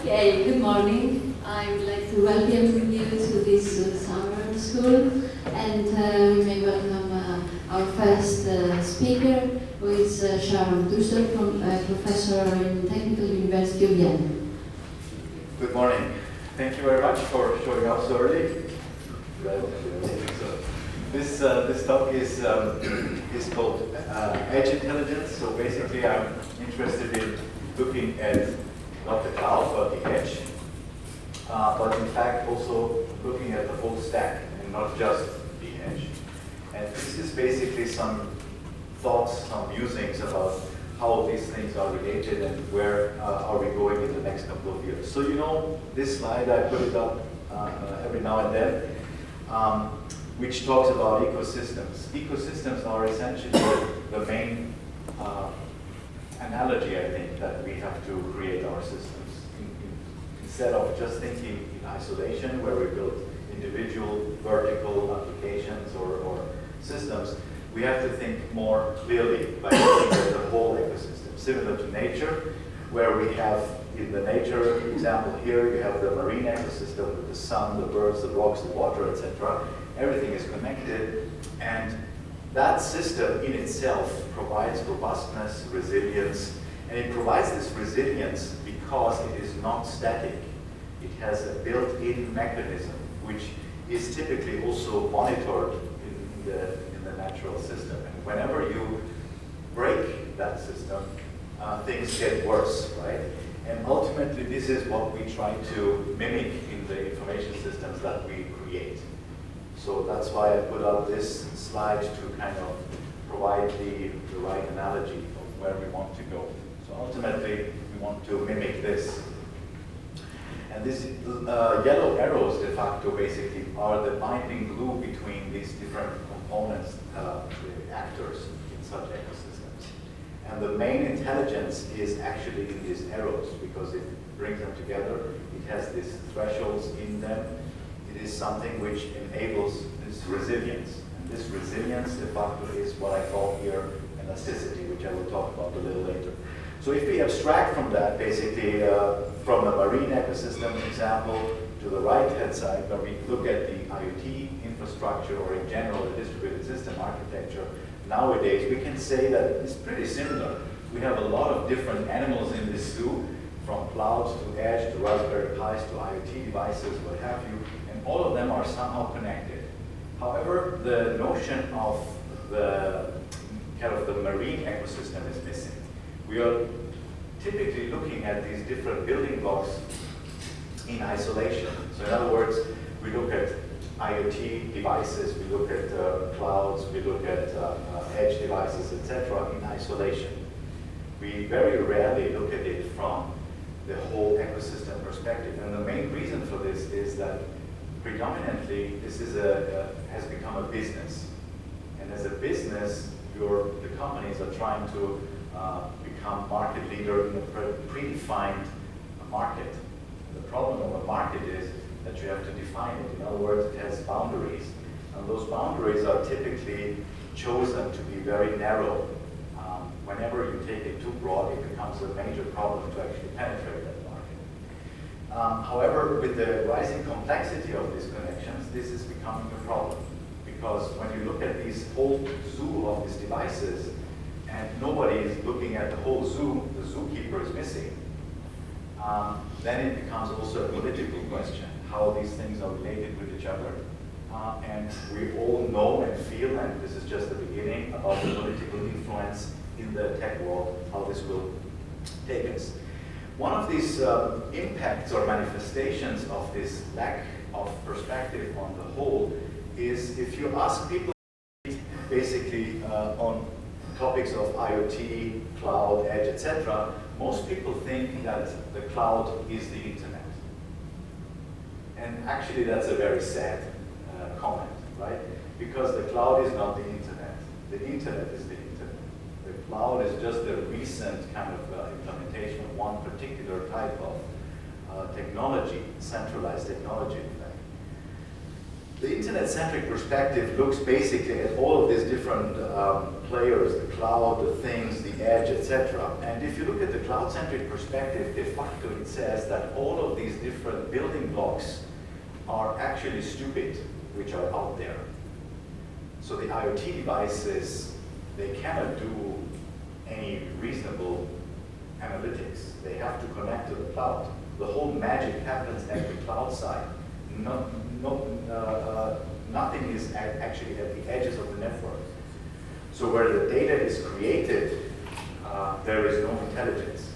Okay, good morning. I would like to welcome you to this summer school, and we may welcome our first speaker, who is Schahram Dustdar, professor in Technical University of Vienna. Good morning. Thank you very much for showing up so early. This talk is called Edge Intelligence. So basically, I'm interested in looking at not the cloud, but the edge, but in fact also looking at the whole stack and not just the edge. And this is basically some thoughts, some musings about how these things are related and where are we going in the next couple of years. So you know this slide, I put it up every now and then, which talks about ecosystems. Ecosystems are essentially the main analogy, I think, that we have to create our systems. Instead of just thinking in isolation, where we build individual vertical applications or systems, we have to think more clearly by looking at the whole ecosystem, similar to nature, where we have, in the nature example here, you have the marine ecosystem with the sun, the birds, the rocks, the water, etc. Everything is connected, and that system in itself provides robustness, resilience, and it provides this resilience because it is not static. It has a built-in mechanism, which is typically also monitored in the natural system. And whenever you break that system, things get worse, right? And ultimately, this is what we try to mimic in the information systems that we create. So that's why I put up this slide to kind of provide the right analogy of where we want to go. So ultimately, we want to mimic this. And these yellow arrows, de facto, basically are the binding glue between these different components, the actors in such ecosystems. And the main intelligence is actually in these arrows because it brings them together. It has these thresholds in them. It is something which enables this resilience. And this resilience, de facto, is what I call here elasticity, which I will talk about a little later. So if we abstract from that, basically, from a marine ecosystem example to the right-hand side, where we look at the IoT infrastructure, or in general, the distributed system architecture, nowadays, we can say that it's pretty similar. We have a lot of different animals in this zoo, from clouds to edge to Raspberry Pis to IoT devices, what have you, and all of them are somehow connected. However, the notion of the kind of the marine ecosystem is missing. We are typically looking at these different building blocks in isolation. So in other words, we look at IoT devices, we look at clouds, we look at edge devices, etc. in isolation. We very rarely look at it from the whole ecosystem perspective. And the main reason for this is that predominantly this is has become a business. And as a business, the companies are trying to become market leader in a predefined market. And the problem of a market is that you have to define it. In other words, it has boundaries. And those boundaries are typically chosen to be very narrow. Whenever you take it too broad, it becomes a major problem to actually penetrate that market. However, with the rising complexity of these connections, this is becoming a problem. Because when you look at this whole zoo of these devices, and nobody is looking at the whole zoo, the zookeeper is missing, then it becomes also a political question, how these things are related with each other. And we all know and feel, and this is just the beginning, about the political influence in the tech world, how this will take us. One of these impacts or manifestations of this lack of perspective on the whole is if you ask people basically on topics of IoT, cloud, edge, etc., most people think that the cloud is the internet. And actually that's a very sad comment, right? Because the cloud is not the internet. The internet is the internet. The cloud is just a recent kind of implementation of one particular type of technology, centralized technology, in fact. The internet-centric perspective looks basically at all of these different players, the cloud, the things, the edge, etc. And if you look at the cloud-centric perspective, de facto it says that all of these different building blocks are actually stupid, which are out there. So the IoT devices, they cannot do any reasonable analytics. They have to connect to the cloud. The whole magic happens at the cloud side. Nothing is actually at the edges of the network. So where the data is created, there is no intelligence.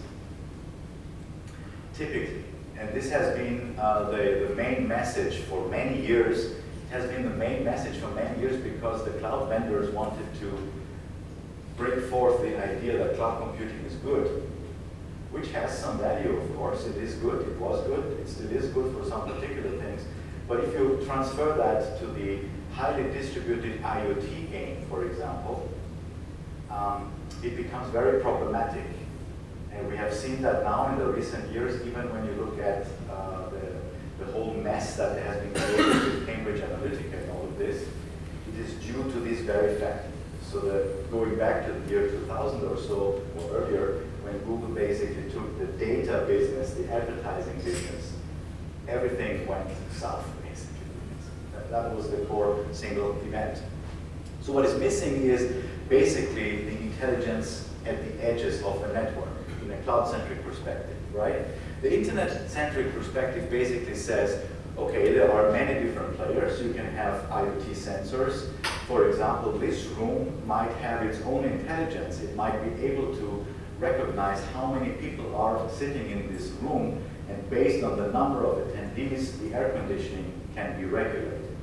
Typically, and this has been the main message for many years. It has been the main message for many years because the cloud vendors wanted to bring forth the idea that cloud computing is good, which has some value, of course. It is good, it was good, it still is good for some particular things. But if you transfer that to the highly distributed IoT game, for example, it becomes very problematic. And we have seen that now in the recent years, even when you look at the whole mess that has been created with Cambridge Analytica and all of this, it is due to this very fact. So that going back to the year 2000 or so, or earlier, when Google basically took the data business, the advertising business, everything went south, basically. That was the core single event. So what is missing is basically the intelligence at the edges of the network in a cloud-centric perspective, right? The internet-centric perspective basically says, okay, there are many different players. You can have IoT sensors. For example, this room might have its own intelligence. It might be able to recognize how many people are sitting in this room, and based on the number of attendees, the air conditioning can be regulated.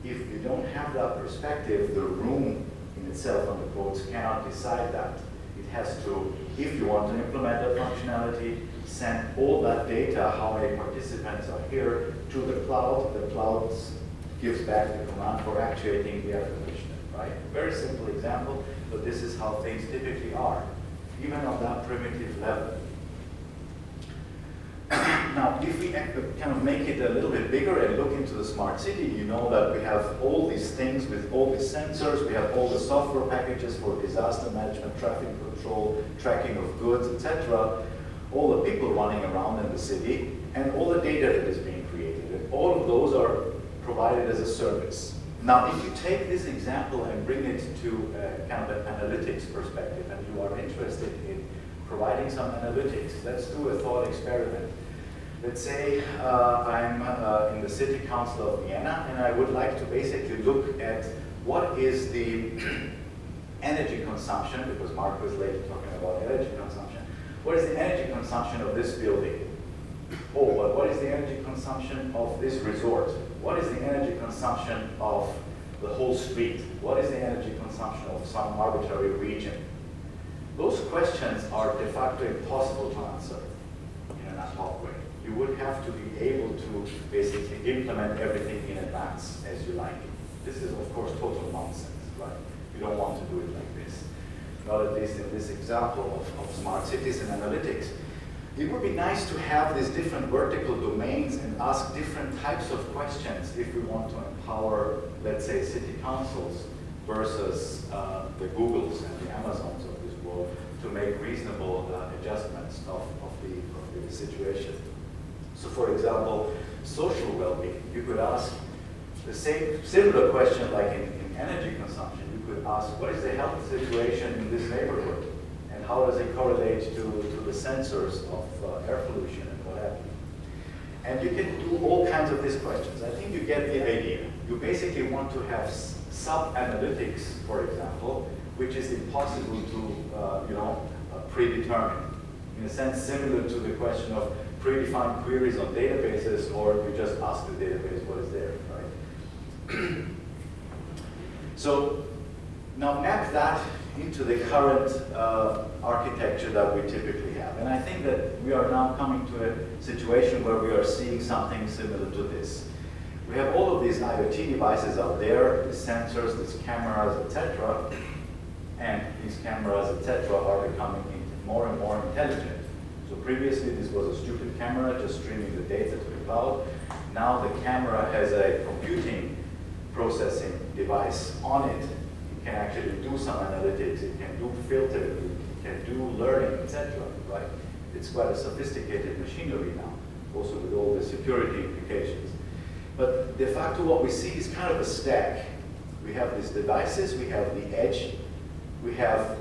If you don't have that perspective, the room in itself, on the quotes, cannot decide that. It has to, if you want to implement that functionality, send all that data, how many participants are here, to the cloud. The cloud gives back the command for actuating the air conditioner, right? Very simple example, but this is how things typically are, even on that primitive level. Now, if we kind of make it a little bit bigger and look into the smart city, you know that we have all these things with all these sensors, we have all the software packages for disaster management, traffic control, tracking of goods, etc., all the people running around in the city, and all the data that is being created. And all of those are provided as a service. Now, if you take this example and bring it to kind of an analytics perspective, and you are interested in providing some analytics, let's do a thought experiment. Let's say I'm in the City Council of Vienna, and I would like to basically look at what is the energy consumption, because Mark was later talking about energy consumption. What is the energy consumption of this building? Oh, but what is the energy consumption of this resort? What is the energy consumption of the whole street? What is the energy consumption of some arbitrary region? Those questions are de facto impossible to answer in an ad hoc way. You would have to be able to basically implement everything in advance as you like. This is, of course, total nonsense, right? You don't want to do it like this. Not at least in this example of smart cities and analytics. It would be nice to have these different vertical domains and ask different types of questions if we want to empower, let's say, city councils versus the Googles and the Amazons of this world to make reasonable adjustments of the situation. So, for example, social well-being. You could ask the same similar question like in energy consumption. You could ask, what is the health situation in this neighborhood? And how does it correlate to the sensors of air pollution and what have you? And you can do all kinds of these questions. I think you get the idea. You basically want to have sub-analytics, for example, which is impossible to predetermine. In a sense, similar to the question of predefined queries on databases, or you just ask the database what is there, right? So now map that into the current architecture that we typically have. And I think that we are now coming to a situation where we are seeing something similar to this. We have all of these IoT devices out there, these sensors, these cameras, etc. And these cameras, etc. are becoming more and more intelligent. So previously this was a stupid camera just streaming the data to the cloud. Now the camera has a computing processing device on it. It can actually do some analytics, it can do filtering, it can do learning, etc. Right? It's quite a sophisticated machinery now, also with all the security implications. But de facto what we see is kind of a stack. We have these devices, we have the edge, we have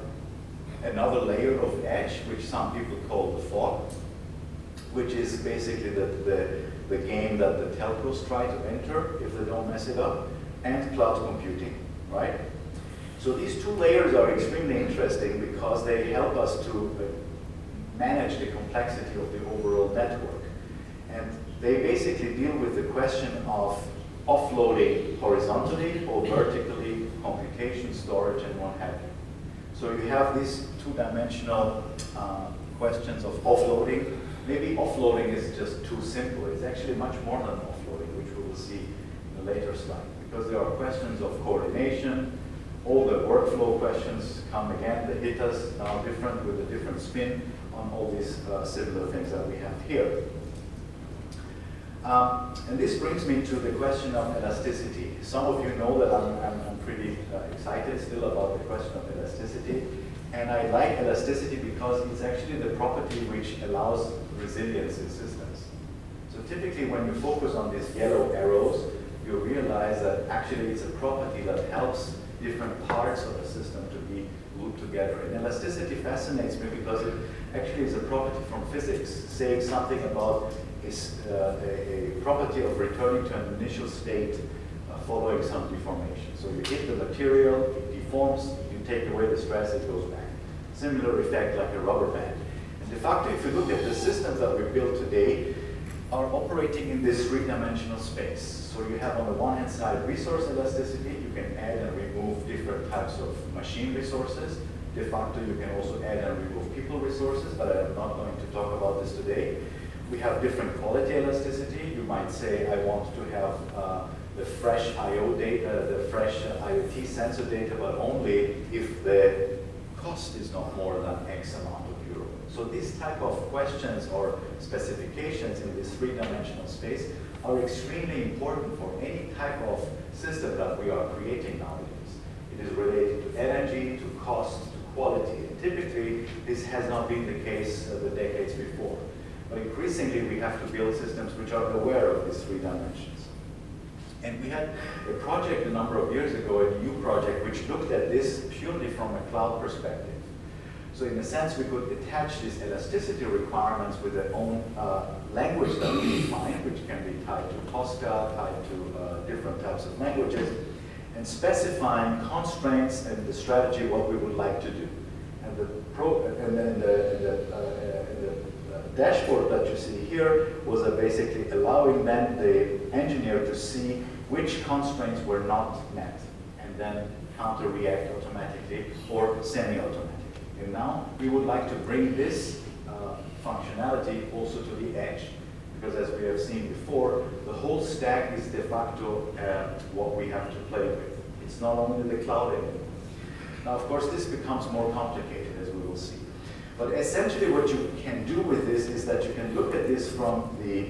another layer of edge, which some people call the fog, which is basically the game that the telcos try to enter if they don't mess it up, and cloud computing, right? So these two layers are extremely interesting because they help us to manage the complexity of the overall network. And they basically deal with the question of offloading horizontally or vertically computation, storage, and what have you. So you have these two-dimensional questions of offloading. Maybe offloading is just too simple. It's actually much more than offloading, which we will see in a later slide. Because there are questions of coordination. All the workflow questions come again. They hit us now different with a different spin on all these similar things that we have here. And this brings me to the question of elasticity. Some of you know that I'm pretty excited still about the question of elasticity. And I like elasticity because it's actually the property which allows resilience in systems. So typically when you focus on these yellow arrows, you realize that actually it's a property that helps different parts of a system to be glued together. And elasticity fascinates me because it actually is a property from physics, saying something about a property of returning to an initial state following some deformation. So you hit the material, it deforms, you take away the stress, it goes back. Similar effect like a rubber band. And de facto, if you look at the systems that we build today, are operating in this three-dimensional space. So you have on the one hand side resource elasticity, you can add and remove different types of machine resources. De facto, you can also add and remove people resources, but I'm not going to talk about this today. We have different quality elasticity. You might say, I want to have the fresh I/O data, the fresh IoT sensor data, but only if the cost is not more than X amount of euro. So these type of questions or specifications in this three-dimensional space are extremely important for any type of system that we are creating nowadays. It is related to energy, to cost, to quality. And typically, this has not been the case the decades before. But increasingly, we have to build systems which are aware of these three dimensions. And we had a project a number of years ago, a new project, which looked at this purely from a cloud perspective. So in a sense, we could attach these elasticity requirements with their own language that we define, which can be tied to Tosca, tied to different types of languages, and specifying constraints and the strategy, what we would like to do. And the dashboard that you see here was basically allowing then the engineer to see which constraints were not met, and then counter-react automatically or semi-automatically. And now we would like to bring this functionality also to the edge, because as we have seen before, the whole stack is de facto what we have to play with. It's not only the cloud anymore. Now, of course, this becomes more complicated, as we will see. But essentially what you can do with this is that you can look at this from the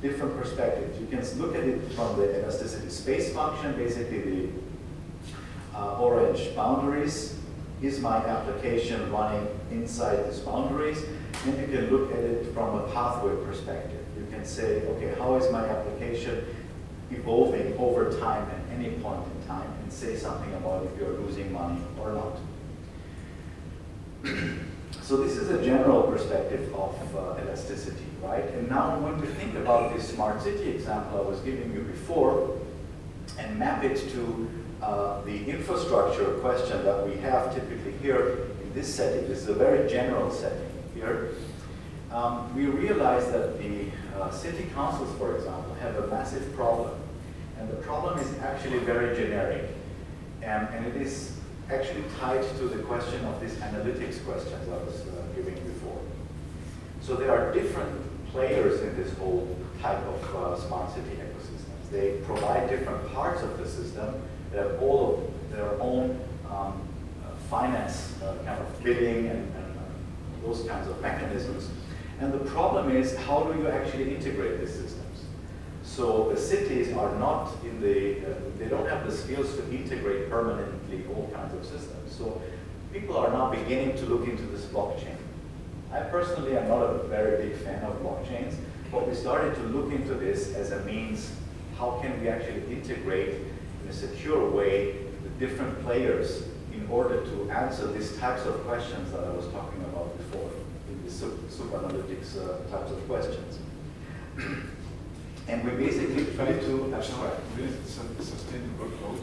different perspectives. You can look at it from the elasticity space function, basically the orange boundaries. Is my application running inside these boundaries? And you can look at it from a pathway perspective. You can say, okay, how is my application evolving over time at any point in time, and say something about if you're losing money or not. So this is a general perspective of elasticity, right? And now when we think about this smart city example I was giving you before, and map it to the infrastructure question that we have typically here in this setting, this is a very general setting here, we realize that the city councils, for example, have a massive problem. And the problem is actually very generic. And it is actually tied to the question of these analytics questions I was giving before. So there are different players in this whole type of smart city ecosystems. They provide different parts of the system. They have all of their own finance kind of bidding and those kinds of mechanisms. And the problem is, how do you actually integrate these systems? So the cities are not in the, they don't have the skills to integrate permanently all kinds of systems. So people are now beginning to look into this blockchain. I personally am not a very big fan of blockchains, but we started to look into this as a means, how can we actually integrate in a secure way the different players in order to answer these types of questions that I was talking about before, in the super-analytics types of questions. And we basically try to abstract. Will it sustain the workload?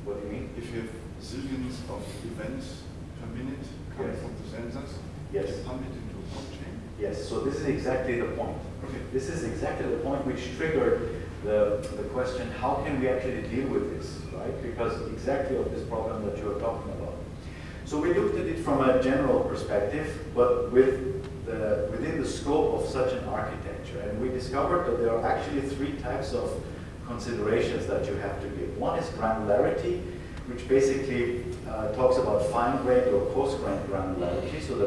What do you mean? If you have zillions of events per minute coming Yes. from the sensors, Yes. you pump it into a blockchain. Yes, so this is exactly the point. Okay. This is exactly the point which triggered the question, how can we actually deal with this, right? Because exactly of this problem that you're talking about. So we looked at it from a general perspective, but within the scope of such an architecture. And we discovered that there are actually three types of considerations that you have to give. One is granularity, which basically talks about fine-grained or coarse-grained granularity, so the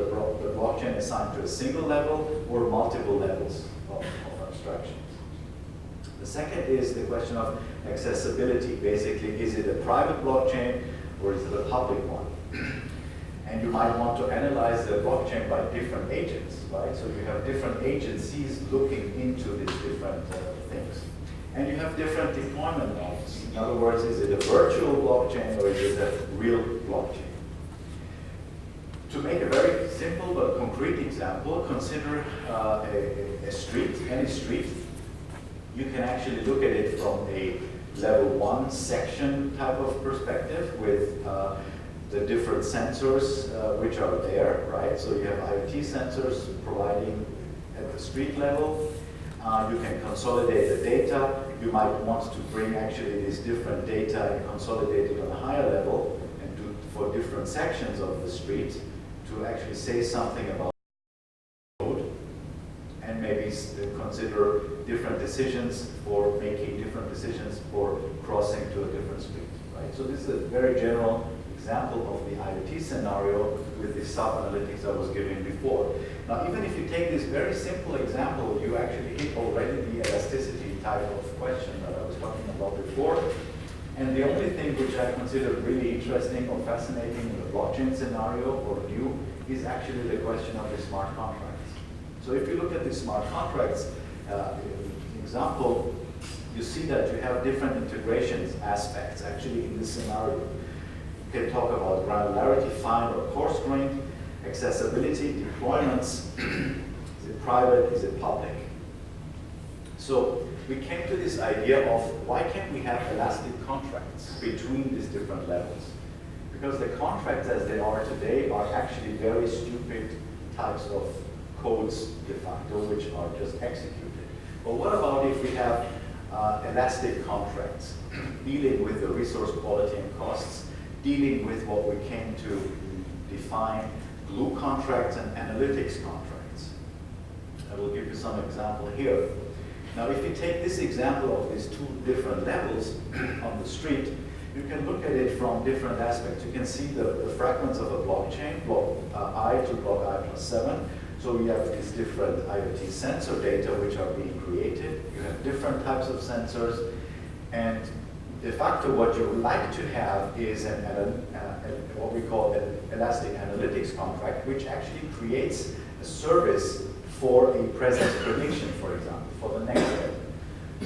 blockchain is assigned to a single level or multiple levels of abstractions. The second is the question of accessibility. Basically, is it a private blockchain or is it a public one? And you might want to analyze the blockchain by different agents, right? So you have different agencies looking into these different things. And you have different deployment models. In other words, is it a virtual blockchain or is it a real blockchain? To make a very simple but concrete example, consider a street, any street. You can actually look at it from a level 1 section type of perspective with the different sensors which are there, right? So you have IoT sensors providing at the street level. You can consolidate the data. You might want to bring actually these different data and consolidate it on a higher level and do for different sections of the street to actually say something about road and maybe consider different decisions for making different decisions for crossing to a different street, right? So this is a very general example of the IoT scenario with the sub-analytics I was giving before. Now, even if you take this very simple example, you actually hit already the elasticity type of question that I was talking about before. And the only thing which I consider really interesting or fascinating in the blockchain scenario or new is actually the question of the smart contracts. So if you look at the smart contracts example, you see that you have different integrations aspects actually in this scenario. You can talk about granularity, fine or coarse grained, accessibility, deployments, is it private, is it public? So we came to this idea of why can't we have elastic contracts between these different levels? Because the contracts as they are today are actually very stupid types of codes de facto which are just executed. But what about if we have elastic contracts dealing with the resource quality and costs, dealing with what we came to define glue contracts and analytics contracts. I will give you some example here. Now, if you take this example of these two different levels on the street, you can look at it from different aspects. You can see the fragments of a blockchain, block I to block I plus 7. So we have these different IoT sensor data which are being created. You have different types of sensors. And de facto, what you would like to have is what we call an elastic analytics contract, which actually creates a service for a presence prediction, for example, for the next level.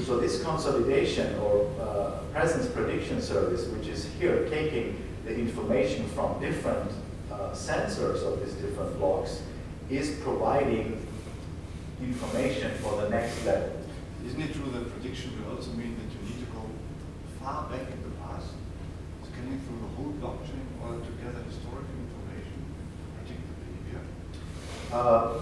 So this consolidation or presence prediction service, which is here taking the information from different sensors of these different blocks, is providing information for the next level. Isn't it true that prediction will also mean that you need to go far back in the past, scanning through the whole blockchain in order to gather historical information, predict the behavior?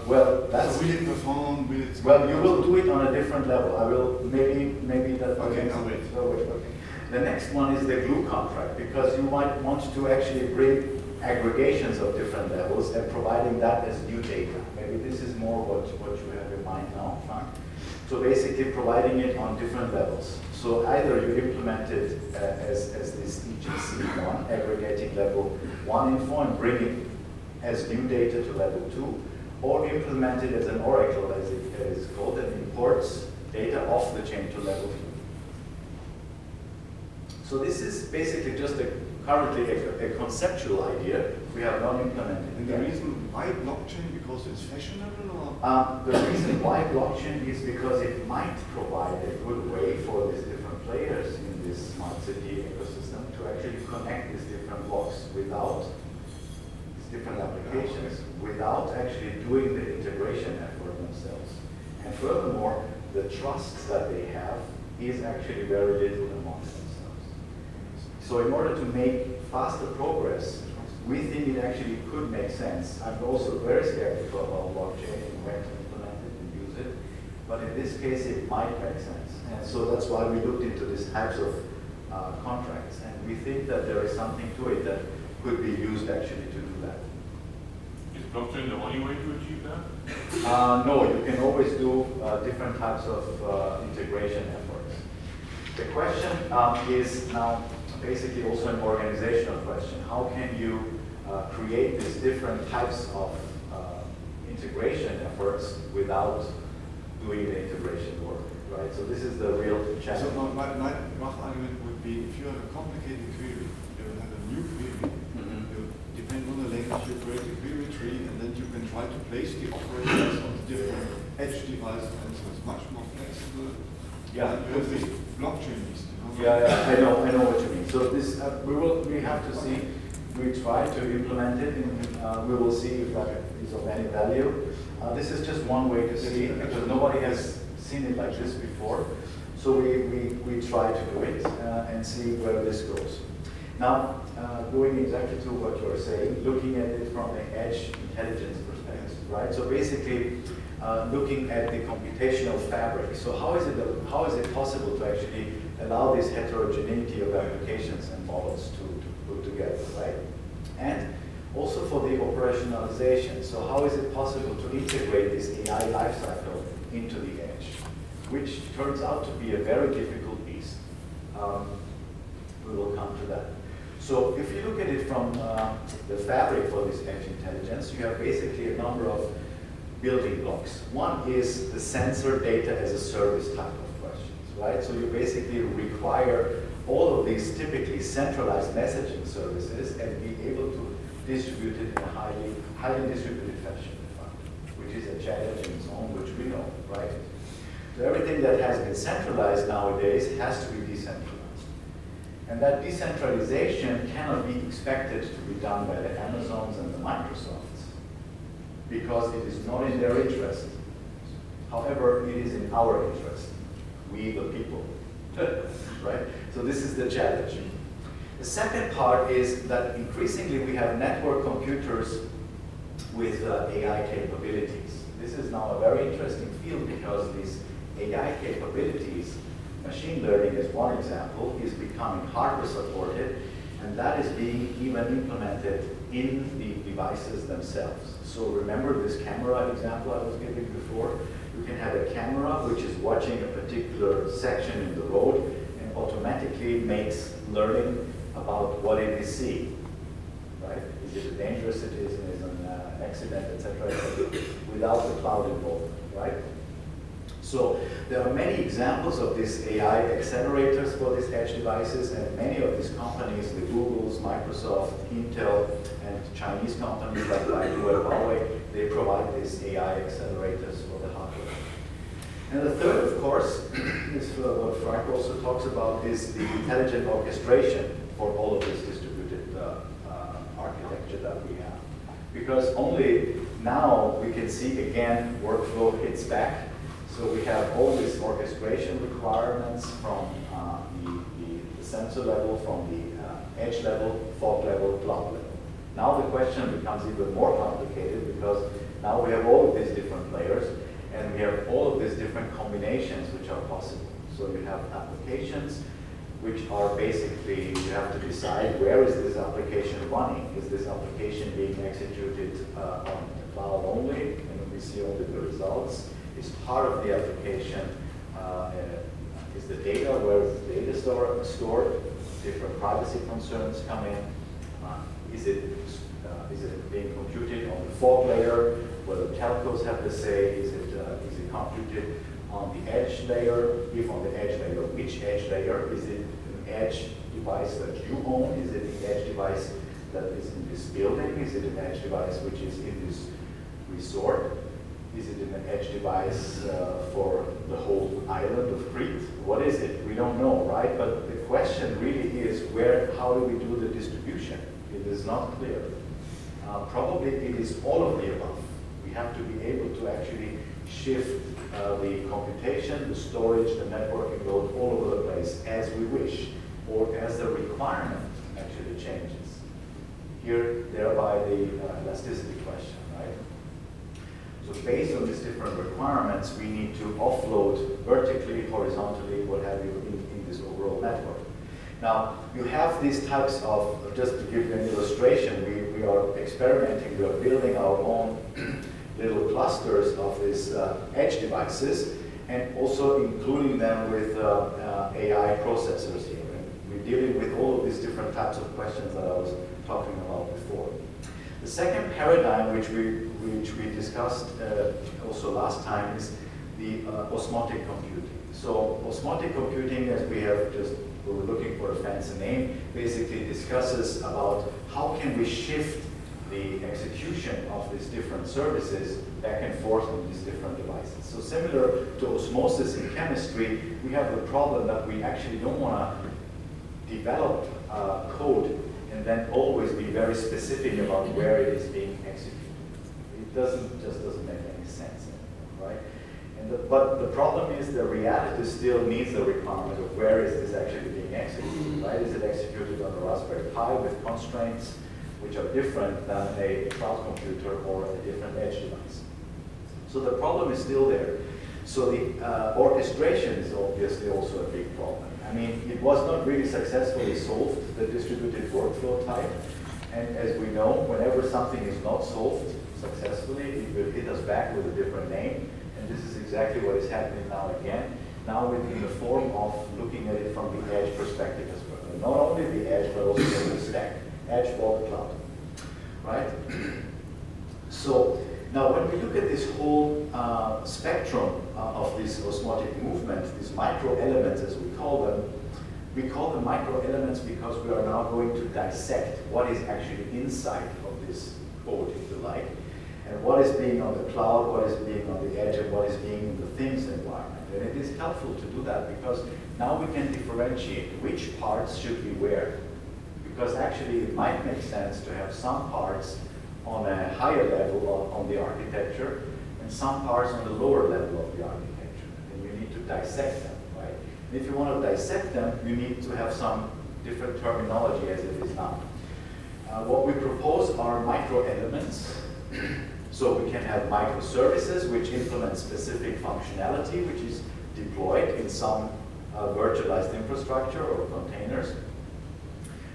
Well, that's... So will it perform, will it... Well, you will do it on a different level. I will, maybe that... Okay, I'll wait. Oh, wait, okay. The next one is the glue contract, because you might want to actually bring aggregations of different levels and providing that as new data. Maybe this is more what you have in mind now, Frank. So basically providing it on different levels. So either you implement it as this EGC1, aggregating level 1 info and bringing as new data to level 2, or implement it as an oracle, as it is called, and imports data off the chain to level 2. So this is basically just currently a conceptual idea. We have not implemented it. And the reason why blockchain? Because it's fashionable, or? The reason why blockchain is because it might provide a good way for these different players in this smart city ecosystem to actually connect these different blocks without these different applications, without actually doing the integration effort themselves. And furthermore, the trust that they have is actually very little amongst themselves. So in order to make faster progress, we think it actually could make sense. I'm also very skeptical about blockchain and when to implement it and use it. But in this case, it might make sense. And so that's why we looked into these types of contracts. And we think that there is something to it that could be used actually to do that. Is blockchain the only way to achieve that? No, you can always do different types of integration efforts. The question is now basically also an organizational question. How can you create these different types of integration efforts without doing the integration work, right? So this is the real challenge. So my rough argument would be, if you have a complicated query, you have a new query, you depend on the language, you create a query tree, and then you can try to place the operators on the different edge devices, and so it's much more flexible. Yeah. You have this blockchain list. Yeah, I know what you mean. So this, we have to see. We try to implement it, and we will see if that is of any value. This is just one way to see it, because nobody has seen it like this before. So we try to do it and see where this goes. Now, going exactly to what you're saying, looking at it from the edge intelligence perspective, right? So basically, looking at the computational fabric. So how is it possible to actually allow this heterogeneity of applications and models to put together, right? And also for the operationalization. So how is it possible to integrate this AI lifecycle into the edge, which turns out to be a very difficult beast. We will come to that. So if you look at it from the fabric for this edge intelligence, you have basically a number of building blocks. One is the sensor data as a service type of questions, right? So you basically require all of these typically centralized messaging services and be able to distribute it in a highly distributed fashion, which is a challenge in its own, which we know, right? So everything that has been centralized nowadays has to be decentralized. And that decentralization cannot be expected to be done by the Amazons and the Microsofts, because it is not in their interest. However, it is in our interest, we the people, right? So this is the challenge. The second part is that increasingly we have network computers with AI capabilities. This is now a very interesting field because these AI capabilities, machine learning is one example, is becoming hardware supported, and that is being even implemented in the devices themselves. So remember this camera example I was giving before? You can have a camera which is watching a particular section in the road and automatically makes learning about what it is seeing, right? Is it a dangerous citizen, is it an accident, etc., without the cloud involvement, right? So there are many examples of these AI accelerators for these edge devices, and many of these companies, the Googles, Microsoft, Intel, and Chinese companies like Baidu and Huawei, they provide these AI accelerators for the hardware. And the third, of course, is what Frank also talks about, is the intelligent orchestration for all of this distributed architecture that we have. Because only now we can see, again, workflow hits back. So we have all these orchestration requirements from the sensor level, from the edge level, fog level, cloud level. Now the question becomes even more complicated because now we have all of these different layers and we have all of these different combinations which are possible. So you have applications which are basically, you have to decide where is this application running. Is this application being executed on the cloud only, and we see only the results? Is part of the application, is the data, where is the data stored? Different privacy concerns come in. Is it being computed on the fog layer, where the telcos have to say? Is it computed on the edge layer? If on the edge layer, which edge layer? Is it an edge device that you own? Is it an edge device that is in this building? Is it an edge device which is in this resort? Is it an edge device for the whole island of Crete? What is it? We don't know, right? But the question really is how do we do the distribution? It is not clear. Probably it is all of the above. We have to be able to actually shift the computation, the storage, the networking load all over the place as we wish, or as the requirement actually changes. Here, thereby the elasticity question, right? So based on these different requirements, we need to offload vertically, horizontally, what have you, in this overall network. Now, you have these types of, just to give you an illustration, we are experimenting, we are building our own little clusters of these edge devices, and also including them with AI processors here. And we're dealing with all of these different types of questions that I was talking about before. The second paradigm which we discussed also last time is the osmotic computing. So osmotic computing, as we were looking for a fancy name, basically discusses about how can we shift the execution of these different services back and forth on these different devices. So similar to osmosis in chemistry, we have the problem that we actually don't want to develop code and then always be very specific about where it is being executed. It just doesn't make any sense anymore, right? But the problem is the reality still needs the requirement of where is this actually being executed, right? Is it executed on a Raspberry Pi with constraints which are different than a cloud computer or a different edge device? So the problem is still there. So the orchestration is obviously also a big problem. I mean, it was not really successfully solved, the distributed workflow type. And as we know, whenever something is not solved successfully, it will hit us back with a different name. And this is exactly what is happening now again. Now in the form of looking at it from the edge perspective as well. And not only the edge, but also the stack. Edge, vault, cloud. Right? So now when we look at this whole spectrum of this osmotic movement, these micro elements as we call them micro elements because we are now going to dissect what is actually inside of this code, if you like, and what is being on the cloud, what is being on the edge, and what is being in the things environment. And it is helpful to do that because now we can differentiate which parts should be where. Because actually it might make sense to have some parts on a higher level on the architecture and some parts on the lower level of the architecture. And you need to dissect them, right? And if you want to dissect them, you need to have some different terminology as it is now. What we propose are micro elements. So we can have microservices which implement specific functionality which is deployed in some virtualized infrastructure or containers.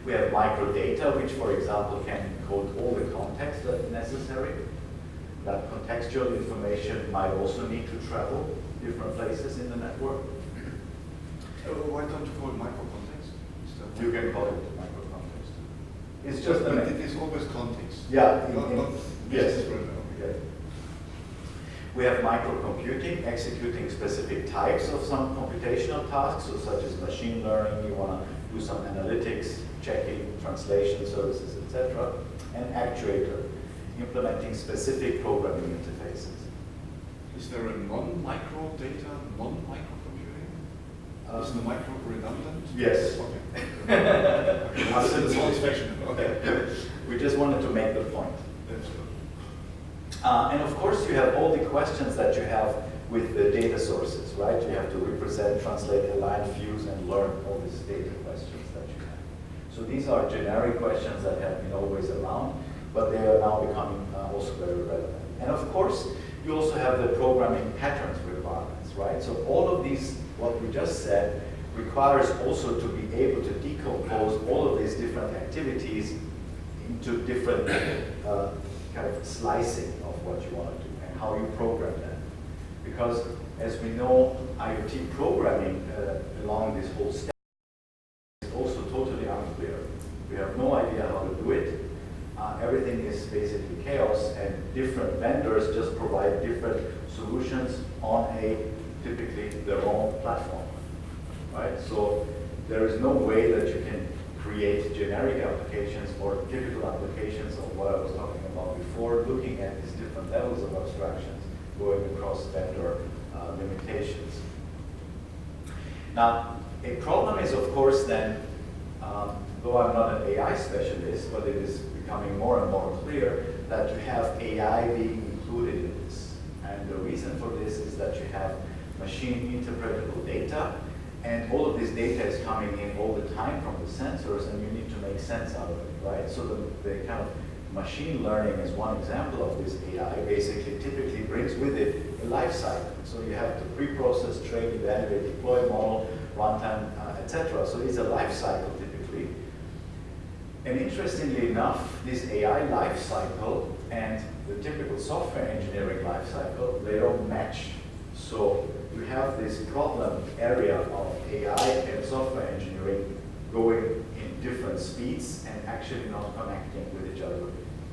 We have microdata, which, for example, can encode all the context that is necessary. That contextual information might also need to travel different places in the network. Why don't you call it microcontext? You can call it microcontext. It's just but it is always context. Yeah. Yes. Okay. We have microcomputing, executing specific types of some computational tasks, so such as machine learning. You want to do some analytics, checking, translation services, etc. And actuator, implementing specific programming interfaces. Is there a non-micro data, non-microcomputing? Is the micro redundant? Yes. Okay. Absolutely. Okay. We just wanted to make the point. And of course, you have all the questions that you have with the data sources, right? You have to represent, translate, align, fuse, and learn all these data questions that you have. So these are generic questions that have been always around, but they are now becoming also very relevant. And of course, you also have the programming patterns requirements, right? So all of these, what we just said, requires also to be able to decompose all of these different activities into different kind of slicing of what you want to do and how you program them. Because as we know, IoT programming along this whole step is also totally unclear. We have no idea how to do it. Everything is basically chaos, and different vendors just provide different solutions on a typically their own platform, right? So there is no way that you can create generic applications or typical applications of what I was talking about before, looking at these different levels of abstractions, going across vendor limitations. Now, a problem is, of course, then, though I'm not an AI specialist, but it is becoming more and more clear that you have AI being included in this. And the reason for this is that you have machine interpretable data, and all of this data is coming in all the time from the sensors, and you need to make sense out of it, right? So the kind of machine learning is one example of this AI, basically typically brings with it a life cycle. So you have to pre-process, train, evaluate, deploy model, runtime, etc. So it's a life cycle typically. And interestingly enough, this AI life cycle and the typical software engineering life cycle, they don't match. So you have this problem area of AI and software engineering going in different speeds and actually not connecting with each other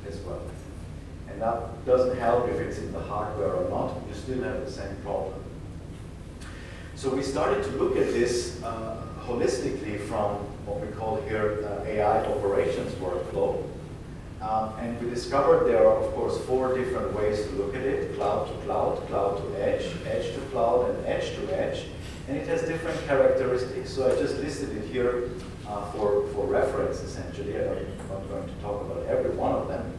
as well. And that doesn't help if it's in the hardware or not, you still have the same problem. So we started to look at this holistically from what we call here AI operations workflow. And we discovered there are, of course, 4 different ways to look at it: cloud to cloud, cloud to edge to cloud, and edge to edge. And it has different characteristics. So I just listed it here for reference, essentially. I'm not going to talk about every one of them.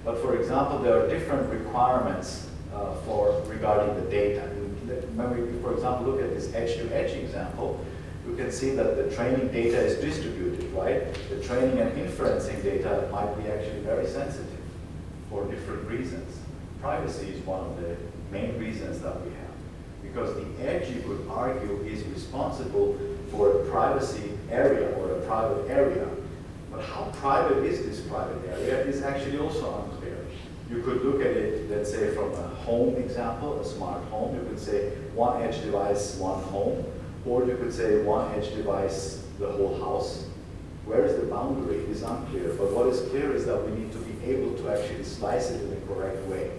But for example, there are different requirements regarding the data. When we, for example, look at this edge-to-edge example, you can see that the training data is distributed, right? The training and inferencing data might be actually very sensitive for different reasons. Privacy is one of the main reasons that we have. Because the edge, you could argue, is responsible for a privacy area or a private area. But how private is this private area is actually also unclear. You could look at it, let's say, from a home example, a smart home. You could say one edge device, one home. Or you could say one edge device, the whole house. Where is the boundary is unclear. But what is clear is that we need to be able to actually slice it in the correct way.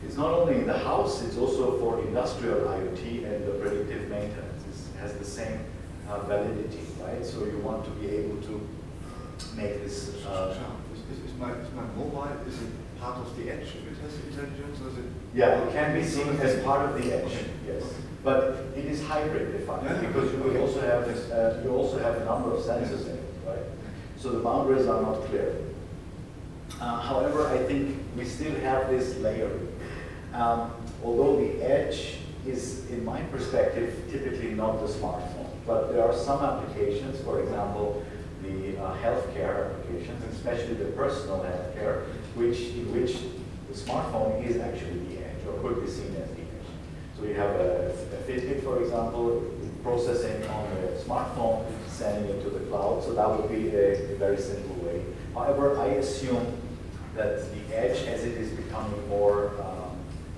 It's not only in the house, it's also for industrial IoT and the predictive maintenance. It has the same validity, right? So you want to be able to make this. Is my mobile, is it part of the edge if it has intelligence? Or is it? Yeah, it can be seen as part of the edge, yes. But it is hybrid defined, because you will also have a number of sensors in it, right? So the boundaries are not clear. However, I think we still have this layer. Although the edge is, in my perspective, typically not the smartphone, but there are some applications, for example, the healthcare applications, especially the personal healthcare, in which the smartphone is actually the edge, or could be seen as the edge. So you have a Fitbit, for example, processing on the smartphone, sending it to the cloud, so that would be a very simple way. However, I assume that the edge, as it is becoming more,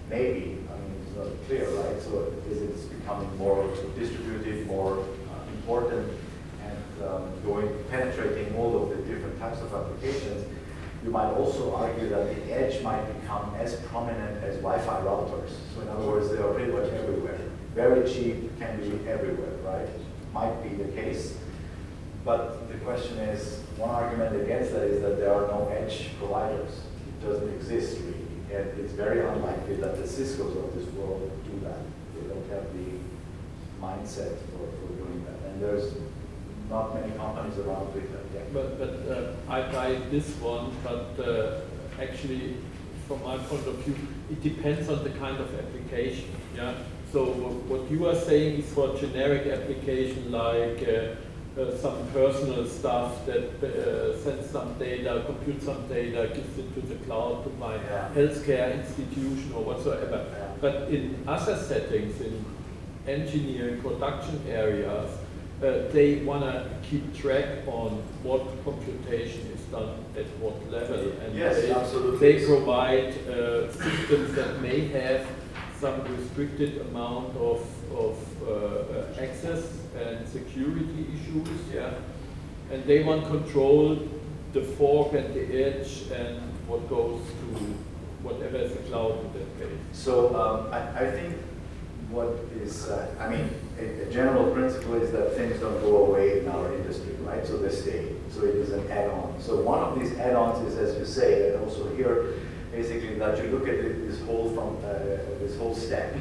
maybe, I mean, it's not clear, right? So as it's becoming more distributed, more important, and penetrating all of the different types of applications, you might also argue that the edge might become as prominent as Wi-Fi routers. So in other words, they are pretty much everywhere. Very cheap, can be everywhere, right? Might be the case. But the question is, one argument against that is that there are no edge providers. It doesn't exist really. And it's very unlikely that the Ciscos of this world do that. They don't have the mindset for doing that. And there's not many companies around with that yet. But I tried this one, but actually, from my point of view, it depends on the kind of application. Yeah. So what you are saying is for generic application like some personal stuff that sends some data, computes some data, gives it to the cloud to my healthcare institution or whatsoever. Yeah. But in other settings, in engineering, production areas, they want to keep track on what computation is done at what level. And yes, absolutely. They provide systems that may have some restricted amount of access and security issues, yeah. And they want control the fork and the edge and what goes to whatever is the cloud in that case. So I think what is, I mean, a general principle is that things don't go away in our industry, right? So they stay. So it is an add-on. So one of these add-ons is, as you say, and also here, basically that you look at this whole stack.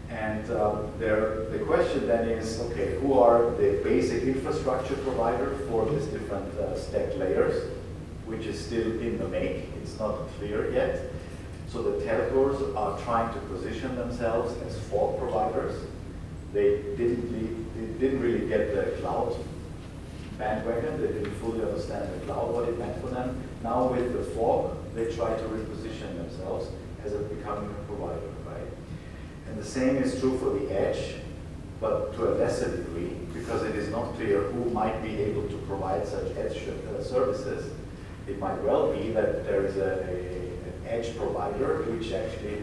And the question then is, okay, who are the basic infrastructure provider for these different stack layers, which is still in the make. It's not clear yet. So the telcos are trying to position themselves as fog providers. They didn't really get the cloud bandwagon. They didn't fully understand the cloud, what it meant for them. Now with the fog, they try to reposition themselves as becoming a provider, right? And the same is true for the edge, but to a lesser degree, because it is not clear who might be able to provide such edge services. It might well be that there is an edge provider which actually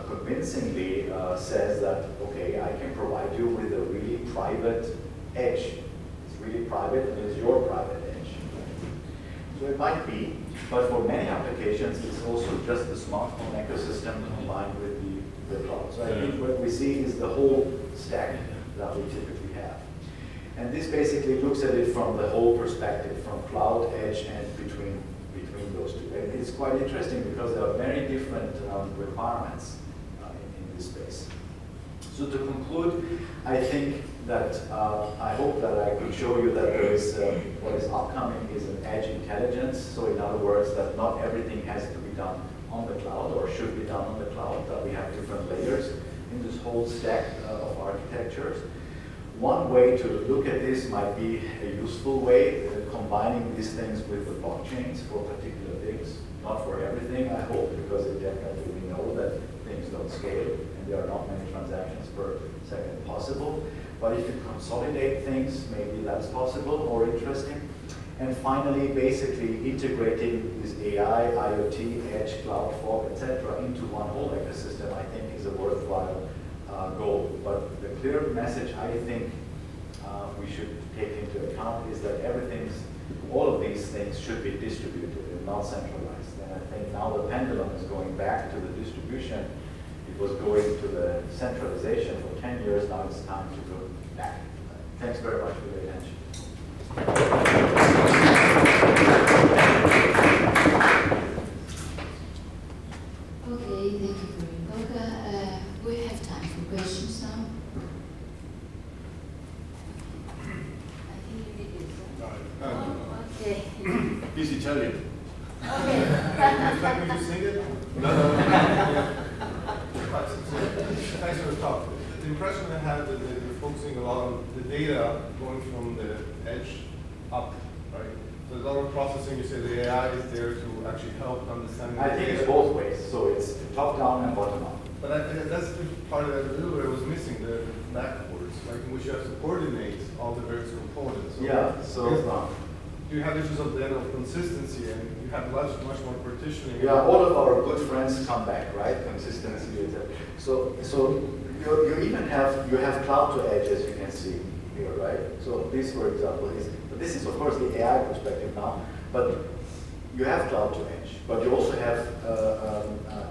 convincingly says that, okay, I can provide you with a really private edge. It's really private and it's your private edge. So it might be, but for many applications, it's also just the smartphone ecosystem combined with the cloud. So I think what we see is the whole stack that we typically have. And this basically looks at it from the whole perspective, from cloud, edge, and between those two. And it's quite interesting because there are very different requirements in this space. So to conclude, I think that I hope that I could show you that there is what is upcoming is an edge intelligence. So in other words, that not everything has to be done on the cloud or should be done on the cloud, that we have different layers in this whole stack of architectures. One way to look at this might be a useful way, combining these things with the blockchains for particular things. Not for everything, I hope, because it definitely we know that things don't scale and there are not many transactions per second possible. But if you consolidate things, maybe that's possible or interesting. And finally, basically integrating this AI, IoT, edge, cloud, fog, etc. into one whole ecosystem, I think is a worthwhile goal. But the clear message I think we should take into account is that all of these things should be distributed and not centralized. And I think now the pendulum is going back to the distribution. It was going to the centralization for 10 years, now it's time to go back. Thanks very much for your attention. Okay, thank you for your talk. We have time for questions now. I think you did this. Oh, okay. He's Italian. Okay. Would you like me to sing it? No. Thanks for the talk. The impression I had that you're focusing a lot on the data going from the edge up, right? So there's a lot of processing. You say the AI is there to actually help understand the I think it's both ways. So it's top down and bottom up. But that's the part of that little bit I was missing, the backwards, like in which you have to coordinate all the various components. So Yeah, so you have issues of then of consistency, and you have much more partitioning. yeah, all of our good friends come back, right? Consistency, etc. So you even have cloud to edge, as you can see here, right? So this, for example, this is of course the AI perspective now, but you have cloud to edge, but you also have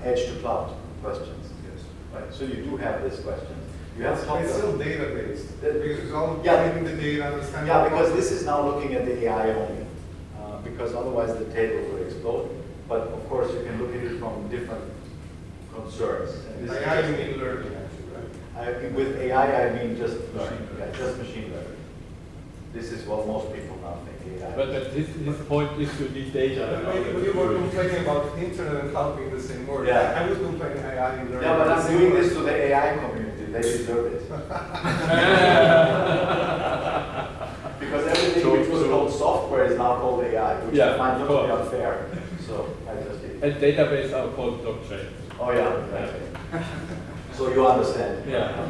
edge to cloud questions. Yes. Right. So you do have this question. You have It's still data-based, because it's all getting the data, understanding. Yeah, because this is now looking at the AI only, because otherwise the table will explode. But of course, you can look at it from different concerns. And this AI, is you just- mean learning, actually, right? with AI, I mean just learning, Machine yeah, just machine learning. This is what most people now think AI. But his point is you need data. When you were complaining about internet and cloud being the same word, Yeah. I was complaining AI and learning. Yeah, but are the I'm same doing word. this to the AI community. They deserve it. Because everything which was called software is now called AI, which I find totally unfair. So I just did. And database are called blockchain. Oh yeah, exactly. So you understand. Yeah.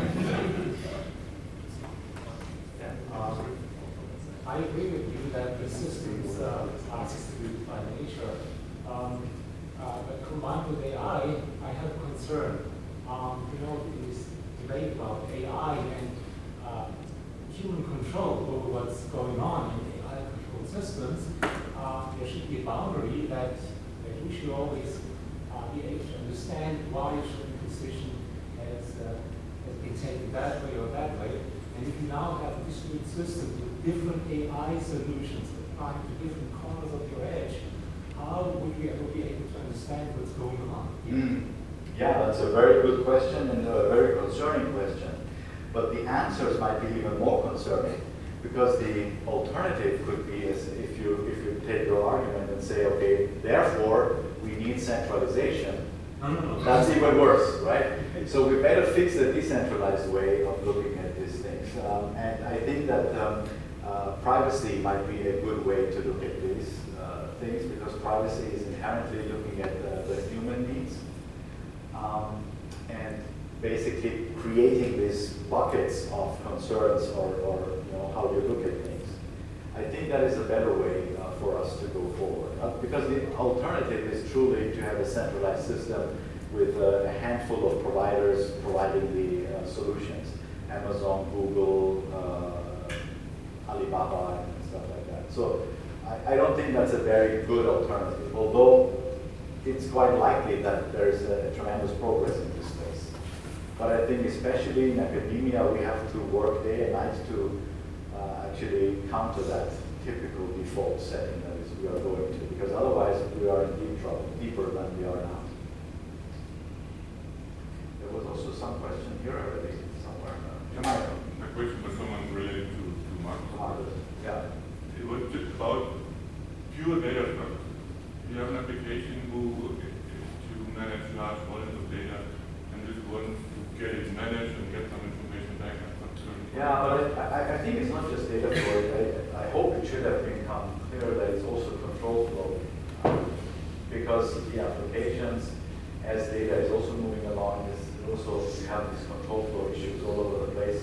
I agree with you that the systems are distributed by nature. But combined with AI, I have a concern. This debate about AI and human control over what's going on in AI-controlled systems, there should be a boundary that we should always be able to understand why a certain decision has has been taken that way or that way. And if you now have a distributed system with different AI solutions applying to different corners of your edge, how would we ever be able to understand what's going on? Yeah, that's a very good question and a very concerning question. But the answers might be even more concerning, because the alternative could be as if you take your argument and say, okay, therefore we need centralization. No. That's even worse, right? So we better fix the decentralized way of looking at these things. And I think that privacy might be a good way to look at these things, because privacy is inherently looking at the human needs. And basically creating these buckets of concerns or how you look at things. I think that is a better way for us to go forward. Because the alternative is truly to have a centralized system with a handful of providers providing the solutions. Amazon, Google, Alibaba, and stuff like that. So I don't think that's a very good alternative, although it's quite likely that there's a tremendous progress in this space. But I think especially in academia, we have to work day and night to actually come to that typical default setting that is we are going to, because otherwise we are in deep trouble, deeper than we are now. There was also some question here already somewhere. My question was someone related to Marcus. Yeah. It was just about pure data structure. You have an application to manage large volumes of data, and just wants to get it managed and get some information back. Yeah, but I think it's not just data flow. I hope it should have become clear that it's also control flow, because the applications, as data is also moving along, also you have these control flow issues all over the place.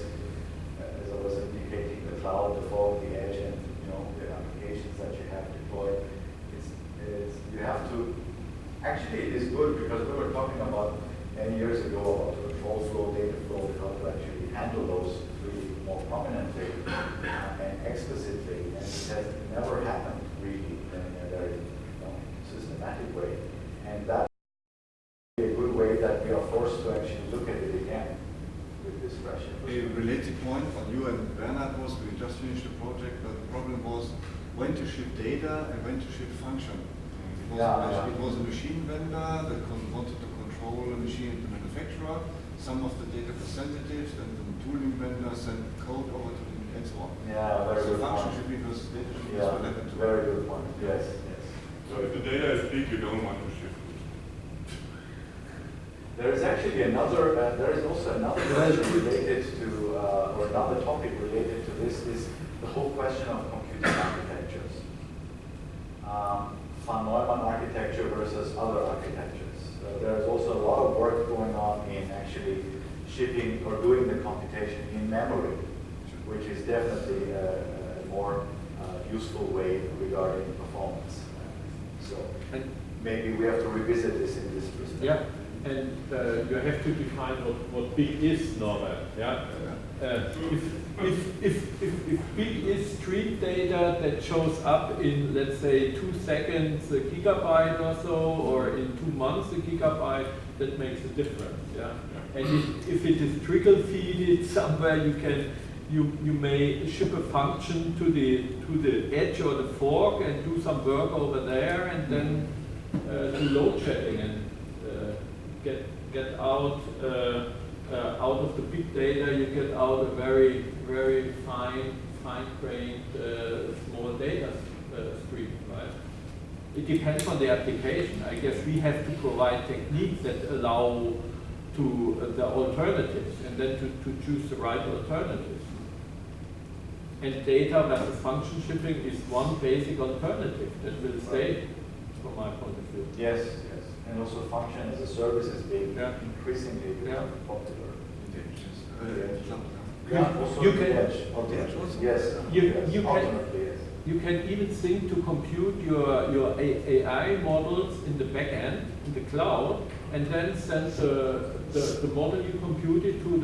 As I was indicating, the cloud, the fog, the edge, and the applications that you have deployed. You have to. Actually, it is good, because we were talking about many years ago about control flow, data flow, how to actually handle those really more prominently and explicitly, and it has never happened really in a very systematic way. And that is a good way that we are forced to actually look at it again with this fresh information. A related point on you and Bernhard was, we just finished the project, but the problem was when to ship data and when to ship function. It was a machine vendor that wanted to control a machine at the manufacturer. Some of the data representatives and the tooling vendor sent code over to them and so on. Yeah, very so good function point. should be because data should be Yeah, relevant to very good point. Yes. So if the data is big, you don't want to shift. There is actually another. There is also another question related to, or another topic related to this is the whole question of computing architectures. Von Neumann architecture versus other architectures. There is also a lot of work going on in actually shipping or doing the computation in memory, which is definitely a more useful way regarding performance. So maybe we have to revisit this in this perspective. Yeah, and you have to define what big is normal. Yeah. If big is street data that shows up in, let's say, 2 seconds a gigabyte or so, or in 2 months a gigabyte, that makes a difference. Yeah. And if it is trickle feeded somewhere, you may ship a function to the edge or the fork and do some work over there, and then do load shedding and get out of the big data. You get out a very very fine-grained small data stream, right? It depends on the application. I guess we have to provide techniques that allow to the alternatives, and then to choose the right alternatives. And data versus function shipping is one basic alternative that will stay, from my point of view. Yes, and also function as a service is being increasingly becoming popular. Also you the can, edge. Yes. You can even think to compute your AI models in the back end, in the cloud, and then send the model you computed to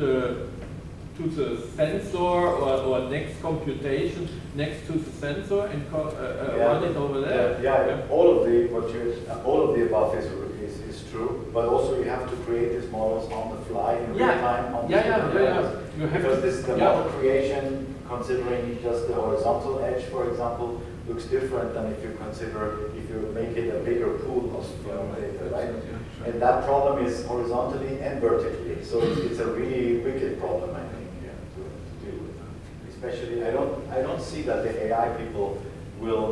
the sensor or next computation next to the sensor and run it over there. All of the above is true. But also you have to create these models on the fly in real Yeah. time on Yeah, these yeah, different yeah, yeah. levels. You have Because to- this the yeah. model creation, considering just the horizontal edge, for example, looks different than if you consider if you make it a bigger pool of data, right? And that problem is horizontally and vertically. So it's a really wicked problem, I think, to deal with. Especially, I don't see that the AI people will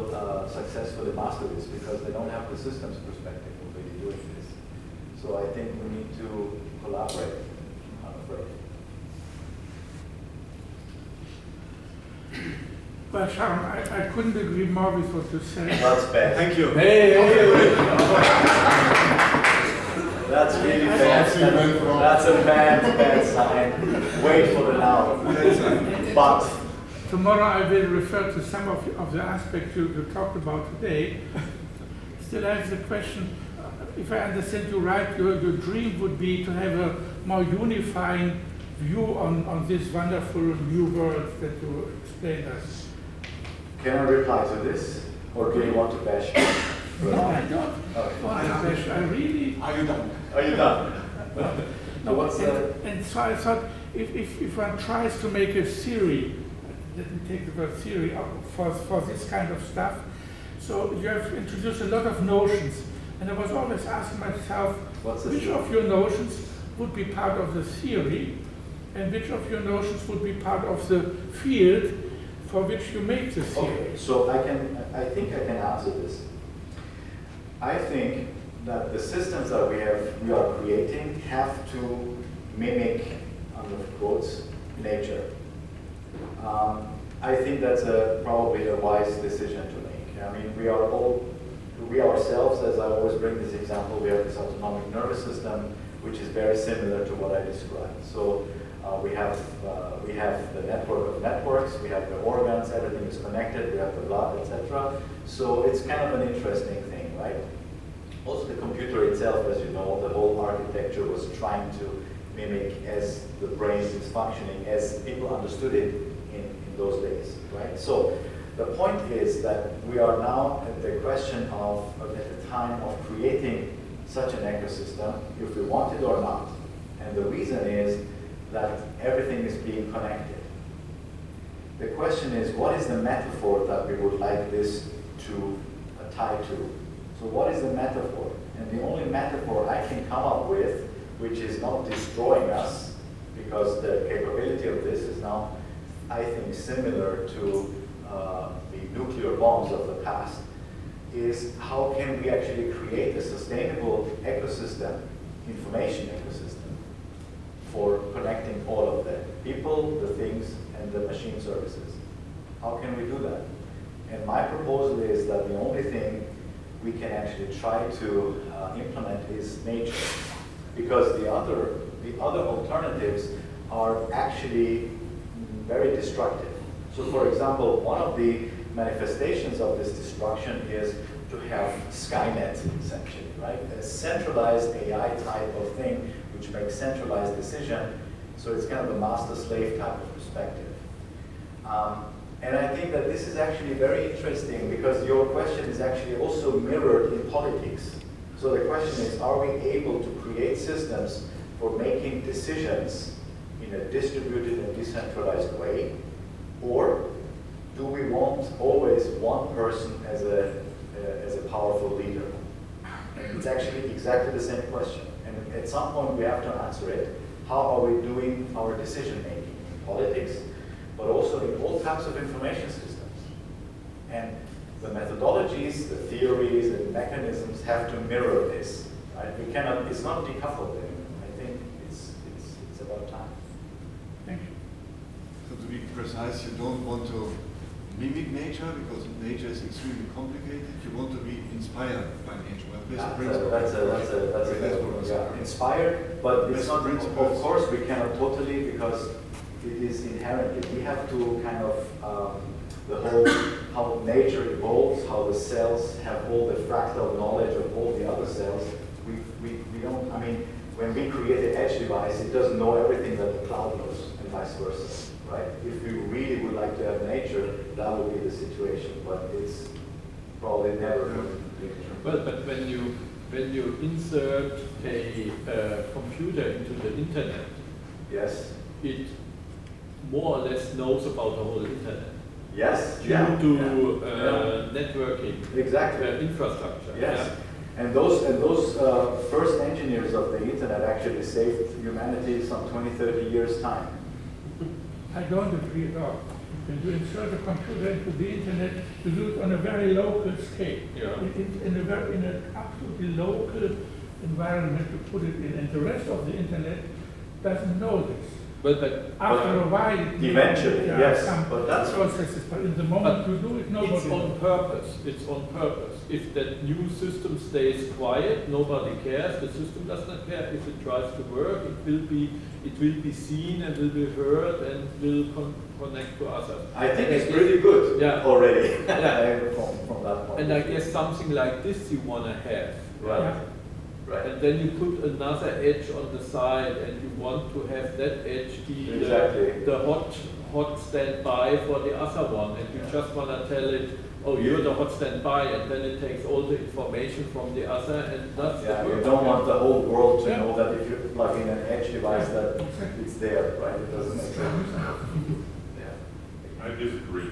successfully master this because they don't have the systems perspective of really doing this. So I think we need to collaborate, I'm afraid. Well, Schahram, I couldn't agree more with what you said. That's bad. Thank you. Hey, That's really bad. That's a bad sign. Wait for the now. But Tomorrow I will refer to some of the aspects you talked about today. Still, I have the question, if I understand you right, your dream would be to have a more unifying view on this wonderful new world that you explained us. can I reply to this? Or do you want to bash me? No, I don't Okay. want to bash. I really... Are you done? Are you done? No, what's the... and so I thought, if one tries to make a theory, let me take the word theory for this kind of stuff, so you have introduced a lot of notions, and I was always asking myself, What's the which theory? of your notions would be part of the theory, and which of your notions would be part of the field for which you make the theory? Okay, so I think I can answer this. I think that the systems that we are creating have to mimic, under quotes, nature. I think that's probably a wise decision to make. I mean, we ourselves, as I always bring this example, we have this autonomic nervous system, which is very similar to what I described. So we have the network of networks, we have the organs, everything is connected, we have the blood, etc. So it's kind of an interesting thing, right? Also, the computer itself, as you know, the whole architecture was trying to mimic as the brain is functioning, as people understood it in those days, right? So the point is that we are now at the question of, at the time of creating such an ecosystem, if we want it or not. And the reason is that everything is being connected. The question is, what is the metaphor that we would like this to tie to? So what is the metaphor? And the only metaphor I can come up with, which is not destroying us, because the capability of this is now, I think, similar to the nuclear bombs of the past, is how can we actually create a sustainable ecosystem, information ecosystem, for connecting all of them, people, the things, and the machine services. How can we do that? And my proposal is that the only thing we can actually try to implement is nature, because the other alternatives are actually very destructive. So, for example, one of the manifestations of this destruction is to have Skynet, essentially, right? A centralized AI type of thing, which makes centralized decision. So it's kind of a master-slave type of perspective. And I think that this is actually very interesting because your question is actually also mirrored in politics. So the question is, are we able to create systems for making decisions in a distributed and decentralized way? Or do we want always one person as a powerful leader? And it's actually exactly the same question. And at some point we have to answer it. How are we doing our decision making in politics, but also in all types of information systems? And the methodologies, the theories, and mechanisms have to mirror this. Right? We cannot, it's not decoupled anymore. I think it's about time. Thank you. So to be precise, you don't want to mimic nature because nature is extremely complicated. You want to be inspired by nature. Well, That's a good one. Yeah. Inspired, but it's not. Of course, we cannot totally because it is inherently. We have to kind of the whole how nature evolves, how the cells have all the fractal knowledge of all the other cells. We don't. I mean, when we create an edge device, it doesn't know everything that the cloud knows, and vice versa. Right? If we really would like to have nature, that would be the situation, but it's probably never going to be true. Well, but when you when you insert a computer into the internet, Yes. it more or less knows about the whole internet Yes. due Yeah. to Yeah. networking Exactly. infrastructure. Yes. Yeah? And those first engineers of the internet actually saved humanity some 20, 30 years' time. I don't agree at all. When you insert a computer into the internet, you do it on a very local scale. Yeah. In an absolutely local environment to put it in, and the rest of the internet doesn't know this. But After a while, Eventually, there yes, are some but that's- processes, but in the moment you do it, nobody it's on knows. purpose. It's on purpose. If that new system stays quiet, nobody cares. The system does not care. If it tries to work, it will be seen and will be heard and will connect to others. I think it's pretty good Yeah. already Yeah. from that point. And I guess something like this you want to have, right? Yeah. Right. And then you put another edge on the side, and you want to have that edge be Exactly. the hot standby for the other one, and you just want to tell it, oh, you're the hot standby, and then it takes all the information from the other, and that's Yeah, the you work. don't want the whole world to Yeah. know that if you plug in an edge device Yeah. that Exactly. it's there, right? It doesn't make sense. Yeah. I disagree.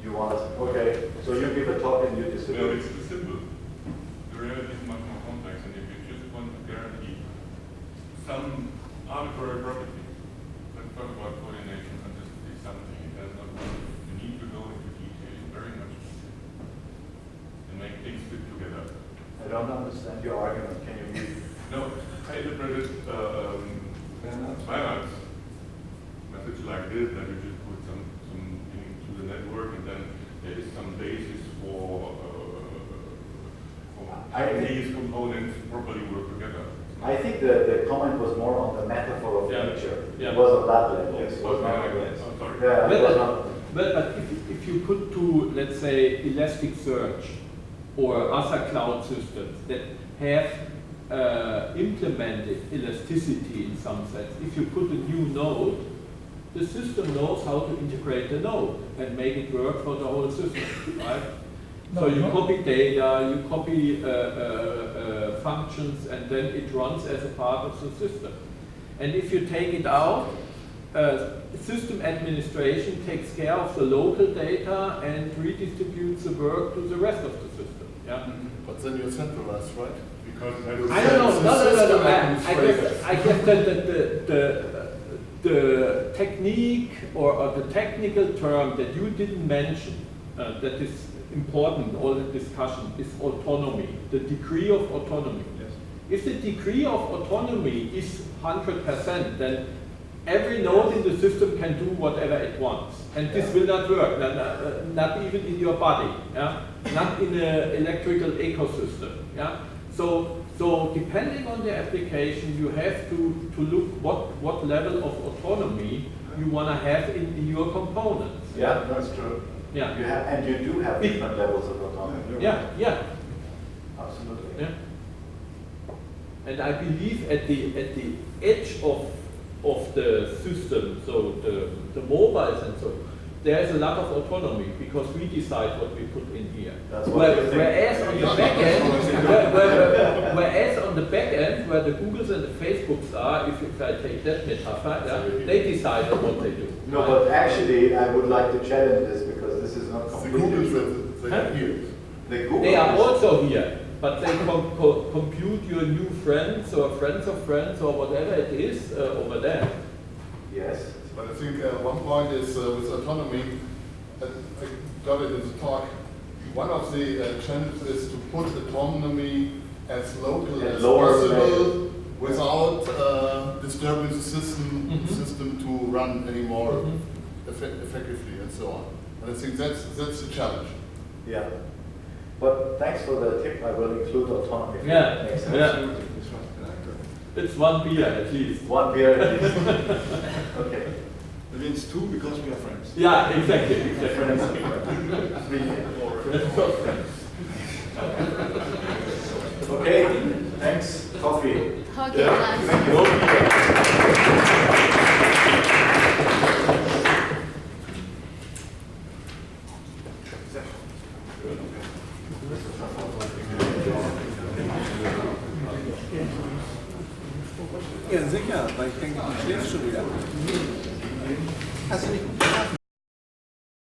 You want us, okay, so you give a talk and you No, disagree. it's simple. The reality is much more complex, and if you just want to guarantee some arbitrary property, let's talk about coordination, consistency, something. It does not you need to go into detail, very much detail, and make things fit together. I don't understand your argument. Can you read? No, I interpreted Bernard's message like this, that you just put something to the network, and then there is some basis for these components properly work together. I think the comment was more on the metaphor of Yeah. nature. Yeah. It was on that level. Yes, It was not on yes. this. I'm sorry. Yeah, it was not. But if you put to, let's say, Elasticsearch or other cloud systems that have implemented elasticity in some sense, if you put a new node, the system knows how to integrate the node and make it work for the whole system, right? So you copy data, you copy functions, and then it runs as a part of the system. And if you take it out, system administration takes care of the local data and redistributes the work to the rest of the system. Yeah. But then you're centralized, right? Because I don't know. I guess that the technique or the technical term that you didn't mention that is important in all the discussion is autonomy, the degree of autonomy. Yes. If the degree of autonomy is 100%, then every node in the system can do whatever it wants. And this will not work, not even in your body, yeah? Not in an electrical ecosystem. Yeah? So depending on the application, you have to look what level of autonomy you want to have in your components. Yeah, that's true. Yeah. You have, and you do have different levels of autonomy. Yeah. Absolutely. Yeah. And I believe at the edge of the system, so the mobiles and so, there's a lot of autonomy because we decide what we put in here. That's what you think. Whereas on the back end, whereas on the back end, where the Googles and the Facebooks are, if I take that metaphor, yeah, they decide on what they do. No, but actually, I would like to challenge this because this is not The completely Googles, true. they are here. The Google They are is- also here, but they compute your new friends or friends of friends or whatever it is over there. Yes. But I think one point is with autonomy, I got it in the talk, one of the challenges is to put autonomy as local At as lower possible level. without disturbing the system to run anymore Mhm. effectively and so on. And I think that's the challenge. Yeah. But thanks for the tip. I will include autonomy. for Yeah, next time. yeah. It's one beer at least. One beer at least. Okay. That means two because we are friends. Yeah, exactly. Friends. Three. Let's go, friends. Okay. Thanks. Coffee. Okay, nice. No beer. Ja, sicher, weil ich denke, du schläfst schon wieder. Hast du nicht